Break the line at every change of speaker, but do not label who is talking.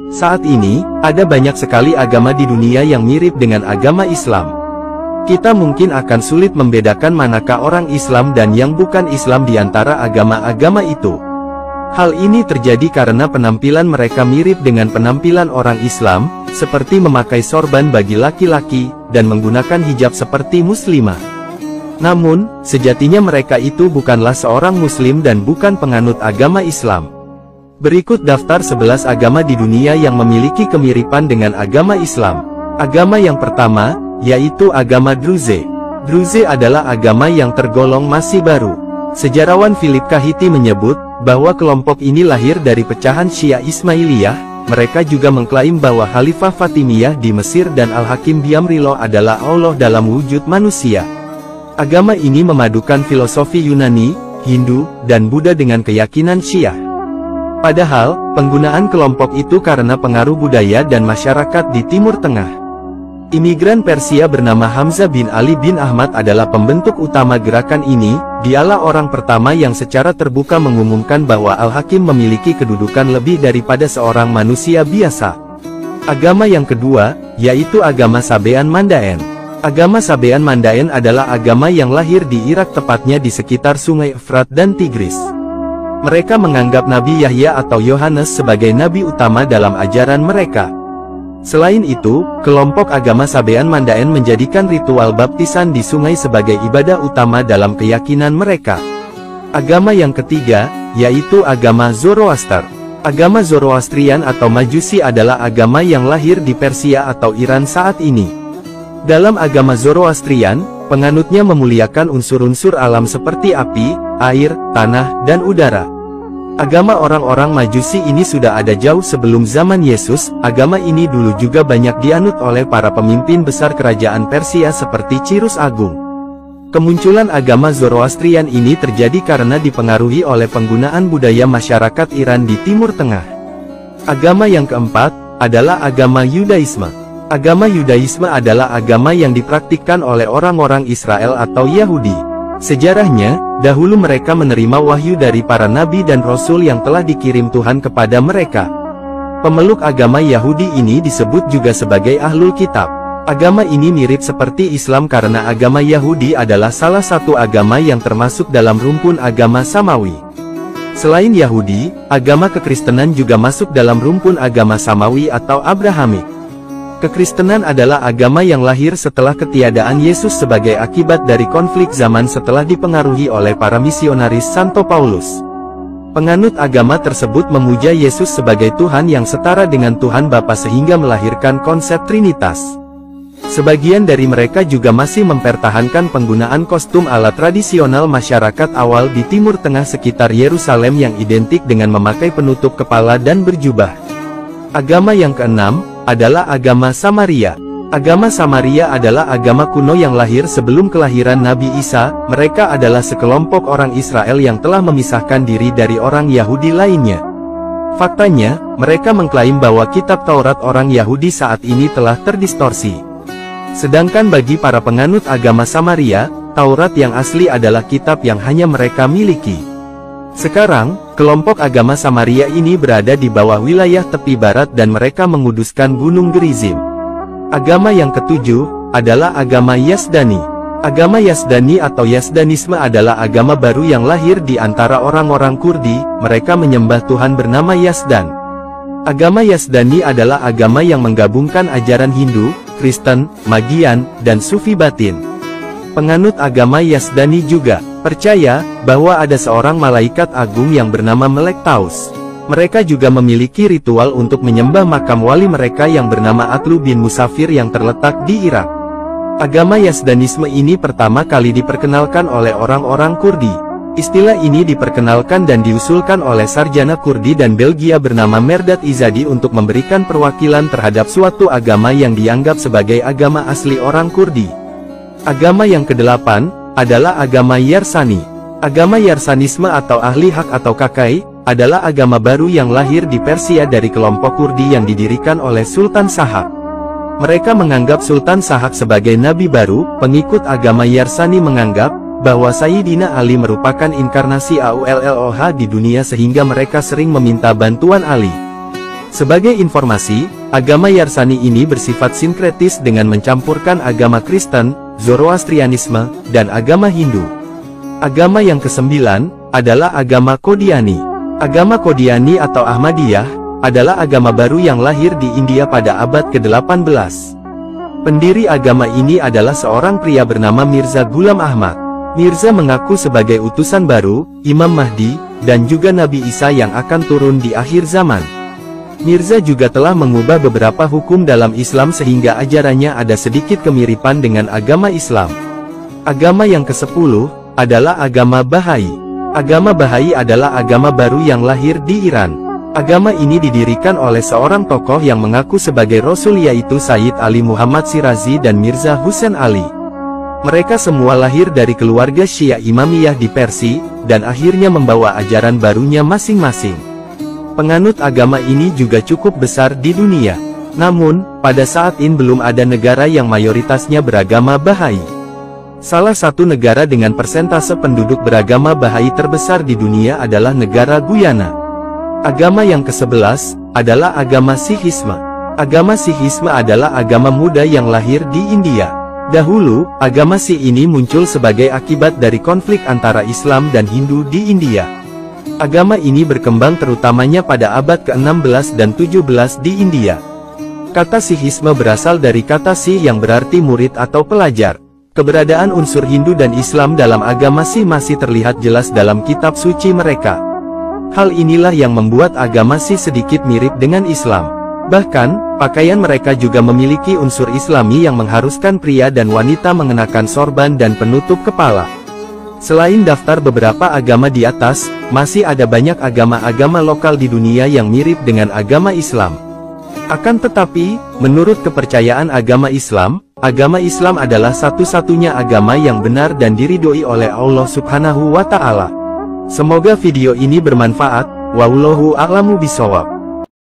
Saat ini, ada banyak sekali agama di dunia yang mirip dengan agama Islam. Kita mungkin akan sulit membedakan manakah orang Islam dan yang bukan Islam di antara agama-agama itu. Hal ini terjadi karena penampilan mereka mirip dengan penampilan orang Islam, seperti memakai sorban bagi laki-laki, dan menggunakan hijab seperti muslimah. Namun, sejatinya mereka itu bukanlah seorang muslim dan bukan penganut agama Islam. Berikut daftar 11 agama di dunia yang memiliki kemiripan dengan agama Islam. Agama yang pertama, yaitu agama Druze. Druze adalah agama yang tergolong masih baru. Sejarawan Philip Kahiti menyebut, bahwa kelompok ini lahir dari pecahan Syiah Ismailiyah. Mereka juga mengklaim bahwa Khalifah Fatimiyah di Mesir dan Al-Hakim Biamrillah adalah Allah dalam wujud manusia. Agama ini memadukan filosofi Yunani, Hindu, dan Buddha dengan keyakinan Syiah. Padahal, penggunaan kelompok itu karena pengaruh budaya dan masyarakat di Timur Tengah. Imigran Persia bernama Hamzah bin Ali bin Ahmad adalah pembentuk utama gerakan ini. Dialah orang pertama yang secara terbuka mengumumkan bahwa Al-Hakim memiliki kedudukan lebih daripada seorang manusia biasa. Agama yang kedua, yaitu agama Sabean Mandaean. Agama Sabean Mandaean adalah agama yang lahir di Irak, tepatnya di sekitar Sungai Efrat dan Tigris. Mereka menganggap Nabi Yahya atau Yohanes sebagai nabi utama dalam ajaran mereka. Selain itu, kelompok agama Sabean Mandaean menjadikan ritual baptisan di sungai sebagai ibadah utama dalam keyakinan mereka. Agama yang ketiga, yaitu agama Zoroaster. Agama Zoroastrian atau Majusi adalah agama yang lahir di Persia atau Iran saat ini. Dalam agama Zoroastrian, penganutnya memuliakan unsur-unsur alam seperti api, air, tanah, dan udara. Agama orang-orang Majusi ini sudah ada jauh sebelum zaman Yesus. Agama ini dulu juga banyak dianut oleh para pemimpin besar kerajaan Persia seperti Cyrus Agung. Kemunculan agama Zoroastrian ini terjadi karena dipengaruhi oleh penggunaan budaya masyarakat Iran di Timur Tengah. Agama yang keempat, adalah agama Yudaisme. Agama Yudaisme adalah agama yang dipraktikkan oleh orang-orang Israel atau Yahudi. Sejarahnya, dahulu mereka menerima wahyu dari para nabi dan rasul yang telah dikirim Tuhan kepada mereka. Pemeluk agama Yahudi ini disebut juga sebagai Ahlul Kitab. Agama ini mirip seperti Islam karena agama Yahudi adalah salah satu agama yang termasuk dalam rumpun agama Samawi. Selain Yahudi, agama kekristenan juga masuk dalam rumpun agama Samawi atau Abrahamik. Kekristenan adalah agama yang lahir setelah ketiadaan Yesus sebagai akibat dari konflik zaman setelah dipengaruhi oleh para misionaris Santo Paulus. Penganut agama tersebut memuja Yesus sebagai Tuhan yang setara dengan Tuhan Bapa sehingga melahirkan konsep Trinitas. Sebagian dari mereka juga masih mempertahankan penggunaan kostum ala tradisional masyarakat awal di Timur Tengah sekitar Yerusalem yang identik dengan memakai penutup kepala dan berjubah. Agama yang keenam, adalah agama Samaria. Agama Samaria adalah agama kuno yang lahir sebelum kelahiran Nabi Isa. Mereka adalah sekelompok orang Israel yang telah memisahkan diri dari orang Yahudi lainnya. Faktanya, mereka mengklaim bahwa kitab Taurat orang Yahudi saat ini telah terdistorsi. Sedangkan bagi para penganut agama Samaria, Taurat yang asli adalah kitab yang hanya mereka miliki. Sekarang, kelompok agama Samaria ini berada di bawah wilayah tepi barat dan mereka menguduskan Gunung Gerizim. Agama yang ketujuh, adalah agama Yazdani. Agama Yazdani atau Yazdanisme adalah agama baru yang lahir di antara orang-orang Kurdi. Mereka menyembah Tuhan bernama Yazdan. Agama Yazdani adalah agama yang menggabungkan ajaran Hindu, Kristen, Magian, dan Sufi batin. Penganut agama Yazdani juga percaya bahwa ada seorang malaikat agung yang bernama Melek Taus. Mereka juga memiliki ritual untuk menyembah makam wali mereka yang bernama Atlu bin Musafir yang terletak di Irak. Agama Yazdanisme ini pertama kali diperkenalkan oleh orang-orang Kurdi. Istilah ini diperkenalkan dan diusulkan oleh sarjana Kurdi dan Belgia bernama Merdad Izadi untuk memberikan perwakilan terhadap suatu agama yang dianggap sebagai agama asli orang Kurdi. Agama yang kedelapan, adalah agama Yarsani. Agama Yarsanisme atau ahli hak atau Kakai, adalah agama baru yang lahir di Persia dari kelompok Kurdi yang didirikan oleh Sultan Sahak. Mereka menganggap Sultan Sahak sebagai nabi baru. Pengikut agama Yarsani menganggap bahwa Sayyidina Ali merupakan inkarnasi Aulloh di dunia sehingga mereka sering meminta bantuan Ali. Sebagai informasi, agama Yarsani ini bersifat sinkretis dengan mencampurkan agama Kristen, Zoroastrianisme, dan agama Hindu. Agama yang kesembilan adalah agama Qadiani. Agama Qadiani atau Ahmadiyah adalah agama baru yang lahir di India pada abad ke-18. Pendiri agama ini adalah seorang pria bernama Mirza Ghulam Ahmad. Mirza mengaku sebagai utusan baru, Imam Mahdi, dan juga Nabi Isa yang akan turun di akhir zaman. Mirza juga telah mengubah beberapa hukum dalam Islam sehingga ajarannya ada sedikit kemiripan dengan agama Islam. Agama yang ke-10 adalah agama Bahai. Agama Bahai adalah agama baru yang lahir di Iran. Agama ini didirikan oleh seorang tokoh yang mengaku sebagai Rasul yaitu Sayyid Ali Muhammad Shirazi dan Mirza Hussein Ali. Mereka semua lahir dari keluarga Syiah Imamiyah di Persia, dan akhirnya membawa ajaran barunya masing-masing. Penganut agama ini juga cukup besar di dunia. Namun, pada saat ini belum ada negara yang mayoritasnya beragama Bahai. Salah satu negara dengan persentase penduduk beragama Bahai terbesar di dunia adalah negara Guyana. Agama yang ke-11 adalah agama Sikhisme. Agama Sikhisme adalah agama muda yang lahir di India. Dahulu, agama Sikh ini muncul sebagai akibat dari konflik antara Islam dan Hindu di India. Agama ini berkembang terutamanya pada abad ke-16 dan 17 di India. Kata Sikhisme berasal dari kata Sikh yang berarti murid atau pelajar. Keberadaan unsur Hindu dan Islam dalam agama Sikh masih terlihat jelas dalam kitab suci mereka. Hal inilah yang membuat agama Sikh sedikit mirip dengan Islam. Bahkan, pakaian mereka juga memiliki unsur Islami yang mengharuskan pria dan wanita mengenakan sorban dan penutup kepala. Selain daftar beberapa agama di atas, masih ada banyak agama-agama lokal di dunia yang mirip dengan agama Islam. Akan tetapi, menurut kepercayaan agama Islam adalah satu-satunya agama yang benar dan diridhoi oleh Allah Subhanahu wa Ta'ala. Semoga video ini bermanfaat. Wallahu a'lamu bishawab.